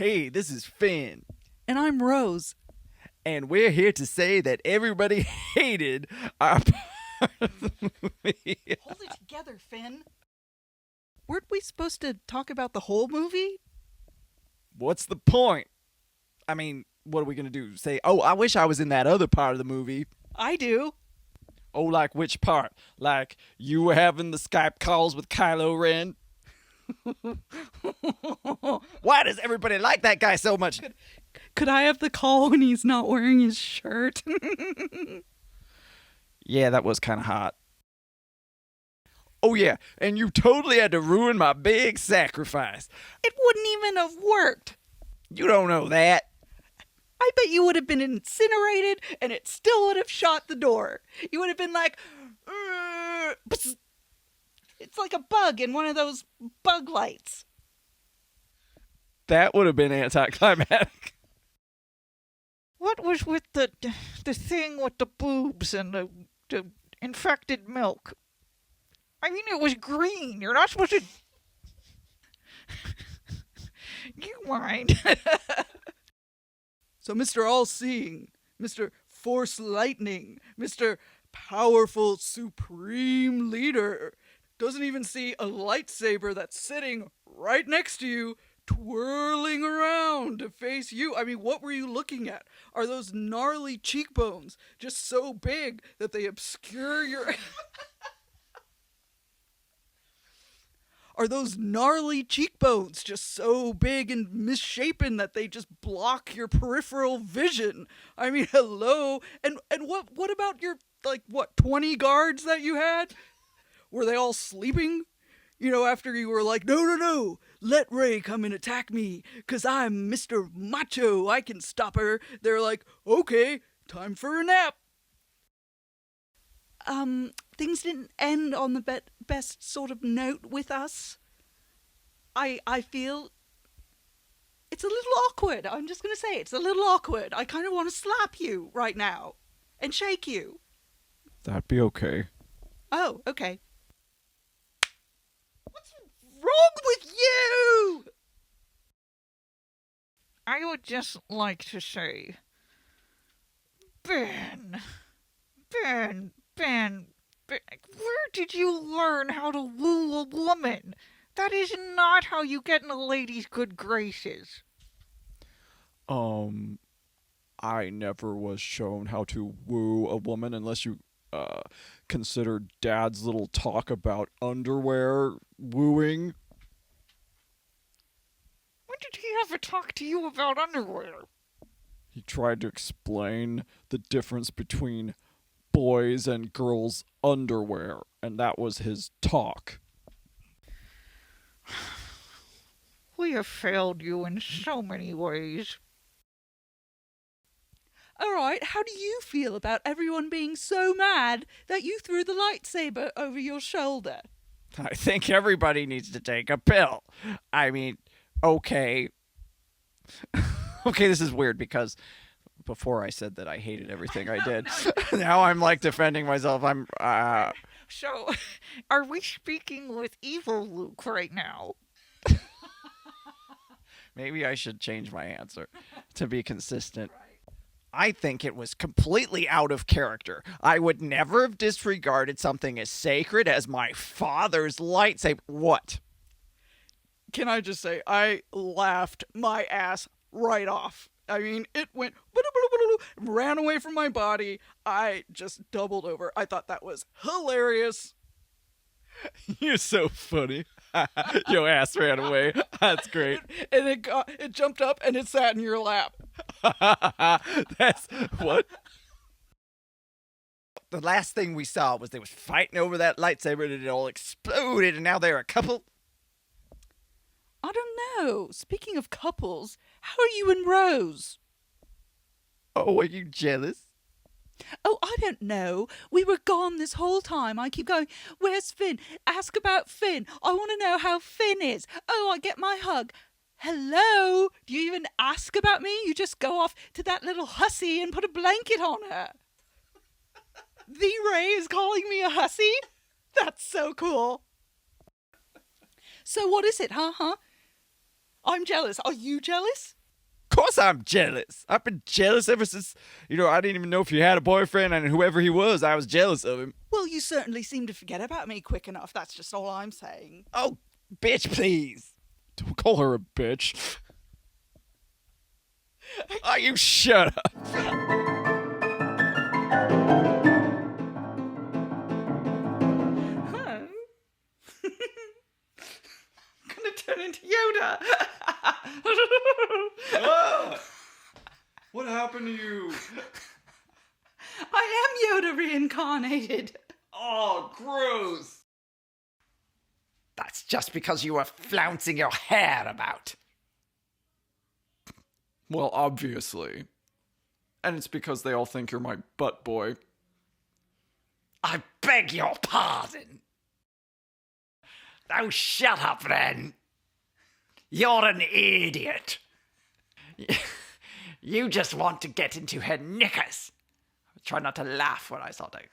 Hey, this is Finn. And I'm Rose. And we're here to say that everybody hated our part of the movie. Hold it together, Finn. Weren't we supposed to talk about the whole movie? What's the point? I mean, what are we going to do? Say, oh, I wish I was in that other part of the movie. I do. Oh, like which part? Like you were having the Skype calls with Kylo Ren? Why does everybody like that guy so much? Could I have the call when he's not wearing his shirt? Yeah, that was kind of hot. Oh, yeah, and you totally had to ruin my big sacrifice. It wouldn't even have worked. You don't know that. I bet you would have been incinerated and it still would have shot the door. You would have been like, psst. It's like a bug in one of those bug lights. That would have been anticlimactic. What was with the thing with the boobs and the infected milk? I mean, it was green. You're not supposed to... You mind. So Mr. All-Seeing, Mr. Force Lightning, Mr. Powerful Supreme Leader doesn't even see a lightsaber that's sitting right next to you, twirling around to face you. I mean, what were you looking at? Are those gnarly cheekbones just so big that they obscure your... Are those gnarly cheekbones just so big and misshapen that they just block your peripheral vision? I mean, hello. And what about your, 20 guards that you had? Were they all sleeping? You know, after you were like, no, let Rey come and attack me, 'cause I'm Mr. Macho, I can stop her. They're like, okay, time for a nap. Things didn't end on the best sort of note with us. I feel it's a little awkward. I'm just going to say it's a little awkward. I kind of want to slap you right now and shake you. That'd be okay. Oh, okay. What's wrong with you? I would just like to say, Ben, where did you learn how to woo a woman? That is not how you get in a lady's good graces. I never was shown how to woo a woman unless you, consider Dad's little talk about underwear wooing. When did he ever talk to you about underwear? He tried to explain the difference between boys and girls' underwear, and that was his talk. We have failed you in so many ways. Alright, how do you feel about everyone being so mad that you threw the lightsaber over your shoulder? I think everybody needs to take a pill. I mean, okay. Okay, this is weird because before I said that I hated everything I did. Now I'm defending myself. So, are we speaking with evil Luke right now? Maybe I should change my answer to be consistent. I think it was completely out of character. I would never have disregarded something as sacred as my father's lightsaber. What? Can I just say, I laughed my ass right off. I mean, it went, ran away from my body. I just doubled over. I thought that was hilarious. You're so funny. Your ass ran away. That's great. And it jumped up and it sat in your lap. That's what? The last thing we saw was they was fighting over that lightsaber and it all exploded and now they're a couple. I don't know. Speaking of couples, how are you and Rose? Oh, are you jealous? Oh, I don't know. We were gone this whole time. I keep going, where's Finn? Ask about Finn. I want to know how Finn is. Oh, I get my hug. Hello? Do you even ask about me? You just go off to that little hussy and put a blanket on her. The Ray is calling me a hussy? That's so cool. So what is it, huh? I'm jealous. Are you jealous? Of course I'm jealous. I've been jealous ever since, I didn't even know if you had a boyfriend, and whoever he was, I was jealous of him. Well, you certainly seem to forget about me quick enough. That's just all I'm saying. Oh, bitch, please. Don't call her a bitch. Oh, you shut up. I'm gonna turn into Yoda. Whoa! What happened to you? I am Yoda reincarnated. Oh, gross! That's just because you were flouncing your hair about. Well, obviously. And it's because they all think you're my butt boy. I beg your pardon. Oh, shut up then. You're an idiot. You just want to get into her knickers. Try not to laugh when I saw it.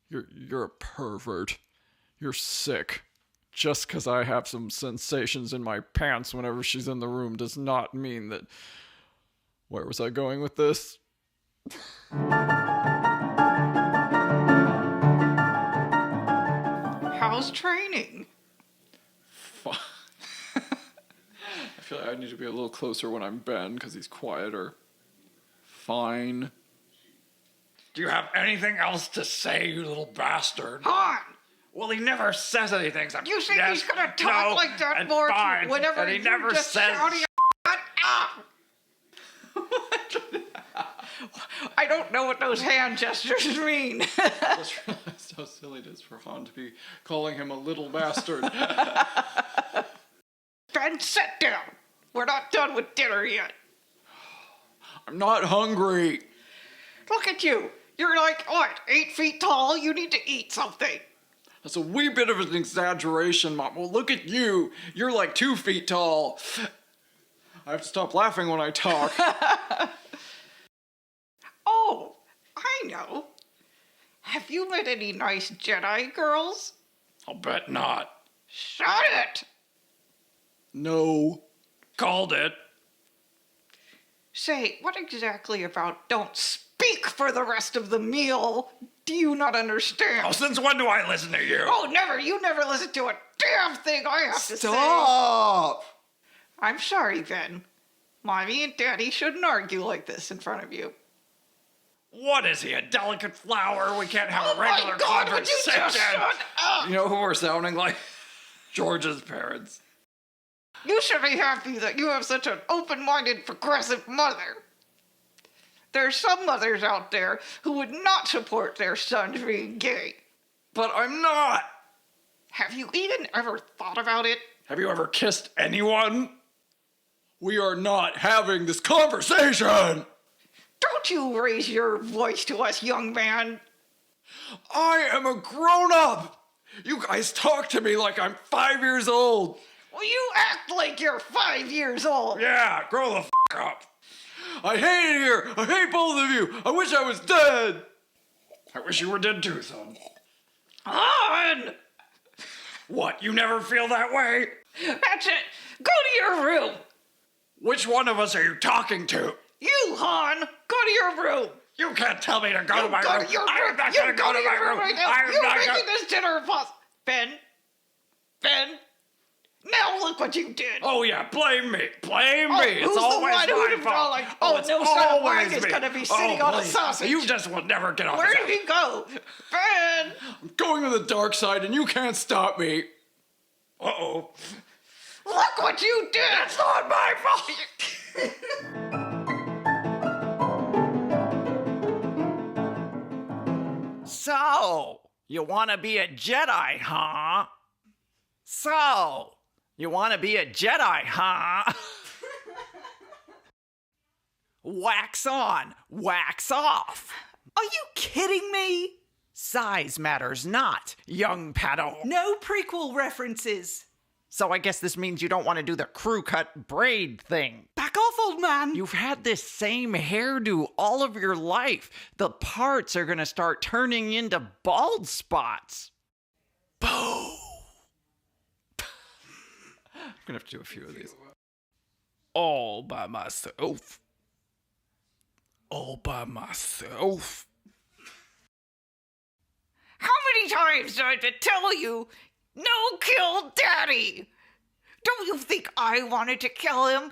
You're a pervert. You're sick. Just because I have some sensations in my pants whenever she's in the room does not mean that... Where was I going with this? How's training? I feel like I need to be a little closer when I'm Ben because he's quieter. Fine. Do you have anything else to say, you little bastard? Han! Well, he never says anything. So You think yes, he's gonna talk no, like that and more fine, whenever and he you never just says. shout your up? I don't know what those hand gestures mean. I just realized how silly it is for Han to be calling him a little bastard. Ben, sit down. We're not done with dinner yet. I'm not hungry. Look at you. You're like, what, 8 feet tall? You need to eat something. That's a wee bit of an exaggeration, Mom. Well, look at you. You're like 2 feet tall. I have to stop laughing when I talk. Oh, I know. Have you met any nice Jedi girls? I'll bet not. Shut it! No. Called it. Say, what exactly about don't speak for the rest of the meal do you not understand? Oh, since when do I listen to you? Oh, never! You never listen to a damn thing I have to say! Stop! I'm sorry, Ben. Mommy and Daddy shouldn't argue like this in front of you. What is he, a delicate flower? We can't have Oh a regular my God, would you conversation. just shut up? You know who we're sounding like? George's parents. You should be happy that you have such an open-minded, progressive mother. There's some mothers out there who would not support their sons being gay. But I'm not. Have you even ever thought about it? Have you ever kissed anyone? We are not having this conversation. Don't you raise your voice to us, young man. I am a grown-up. You guys talk to me like I'm 5 years old. Well, you act like you're 5 years old. Yeah, grow the f*** up. I hate it here. I hate both of you. I wish I was dead. I wish you were dead too, son. Han! What, you never feel that way? That's it. Go to your room. Which one of us are you talking to? You, Han. Go to your room. You can't tell me to go to my Go room. to your room. I am not You going to go to my your room. right now. I am You're not making going. this dinner impossible. Ben. Now look what you did. Oh yeah, blame me. Blame Oh, me. It's who's the always one who my didn't fault. feel like, oh, it's no son of always mine is me. gonna be sitting Oh, on a please. sausage. You just will never get off Where the did he go? Ben! I'm going to the dark side and you can't stop me. Uh-oh. Look what you did! It's not my fault. So, you want to be a Jedi, huh? So, you want to be a Jedi, huh? Wax on, wax off. Are you kidding me? Size matters not, young Padawan. No prequel references. So I guess this means you don't want to do the crew cut braid thing. Back off, old man. You've had this same hairdo all of your life. The parts are gonna start turning into bald spots. Boo! I'm gonna have to do a few of these. All by myself. All by myself. How many times do I have to tell you, no kill Daddy? Don't you think I wanted to kill him?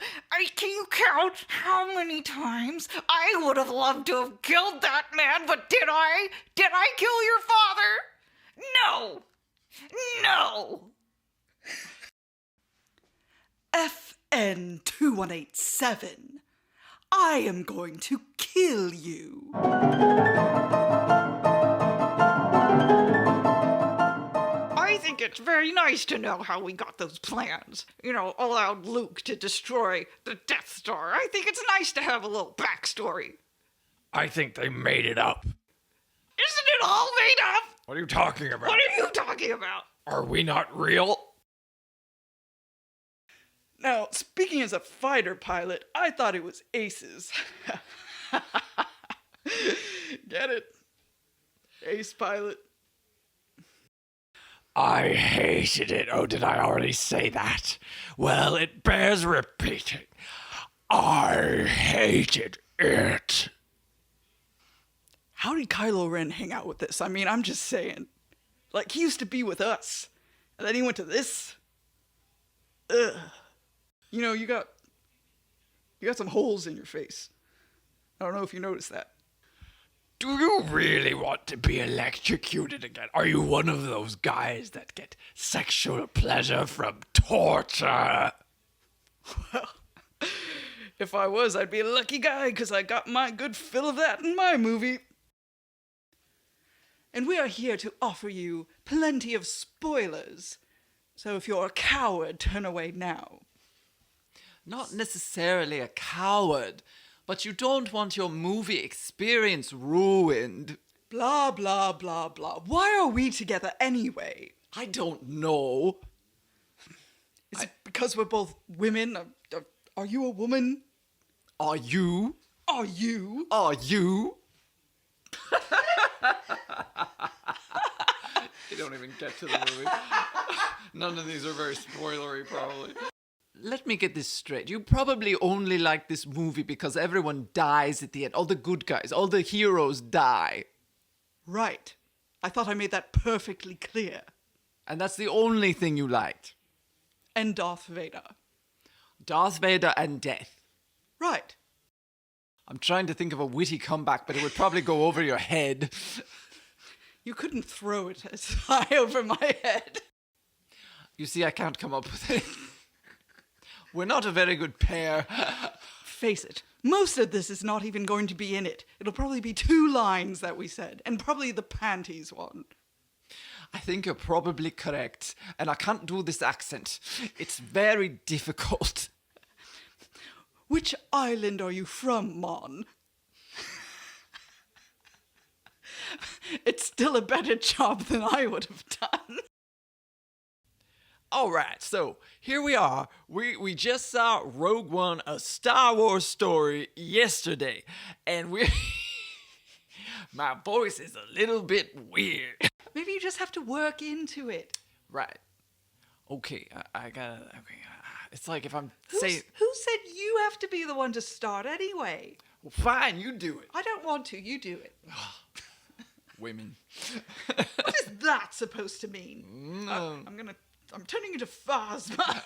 Can you count how many times I would have loved to have killed that man, but did I? Did I kill your father? No! No! FN 2187. I am going to kill you. I think it's very nice to know how we got those plans. You know, allowed Luke to destroy the Death Star. I think it's nice to have a little backstory. I think they made it up. Isn't it all made up? What are you talking about? What are you talking about? Are we not real? Now, speaking as a fighter pilot, I thought it was aces. Get it? Ace pilot. I hated it. Oh, did I already say that? Well, it bears repeating. I hated it. How did Kylo Ren hang out with this? I mean, I'm just saying. Like, he used to be with us, and then he went to this. Ugh. You know, you got some holes in your face. I don't know if you noticed that. Do you really want to be electrocuted again? Are you one of those guys that get sexual pleasure from torture? Well, if I was, I'd be a lucky guy, because I got my good fill of that in my movie. And we are here to offer you plenty of spoilers. So if you're a coward, turn away now. Not necessarily a coward, but you don't want your movie experience ruined. Blah, blah, blah, blah. Why are we together anyway? I don't know. Is it because we're both women? Are you a woman? Are you? Are you? Are you? You don't even get to the movie. None of these are very spoilery, probably. Let me get this straight. You probably only like this movie because everyone dies at the end. All the good guys, all the heroes die. Right. I thought I made that perfectly clear. And that's the only thing you liked. And Darth Vader. Darth Vader and death. Right. I'm trying to think of a witty comeback, but it would probably go over your head. You couldn't throw it as high over my head. You see, I can't come up with it. We're not a very good pair. Face it, most of this is not even going to be in it. It'll probably be 2 lines that we said, and probably the panties one. I think you're probably correct, and I can't do this accent. It's very difficult. Which island are you from, Mon? It's still a better job than I would have done. All right, so here we are. We just saw Rogue One, a Star Wars story, yesterday, and my voice is a little bit weird. Maybe you just have to work into it. Right. Okay, I gotta. Okay, it's like if I'm Who saying. said you have to be the one to start anyway? Well, fine, you do it. I don't want to. You do it. Women. What is that supposed to mean? No. I'm turning into Phasma.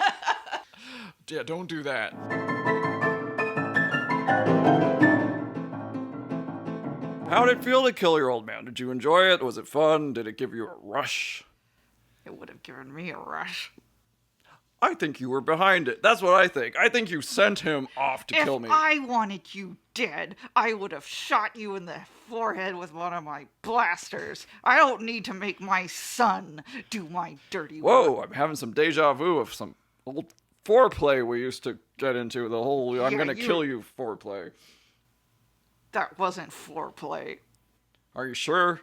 Yeah, don't do that. How did it feel to kill your old man? Did you enjoy it? Was it fun? Did it give you a rush? It would have given me a rush. I think you were behind it. That's what I think. I think you sent him off to If kill me. I wanted you dead, I would have shot you in the forehead with one of my blasters. I don't need to make my son do my dirty work. Whoa, I'm having some deja vu of some old foreplay we used to get into. The whole I'm Yeah, gonna you- kill you foreplay. That wasn't foreplay. Are you sure?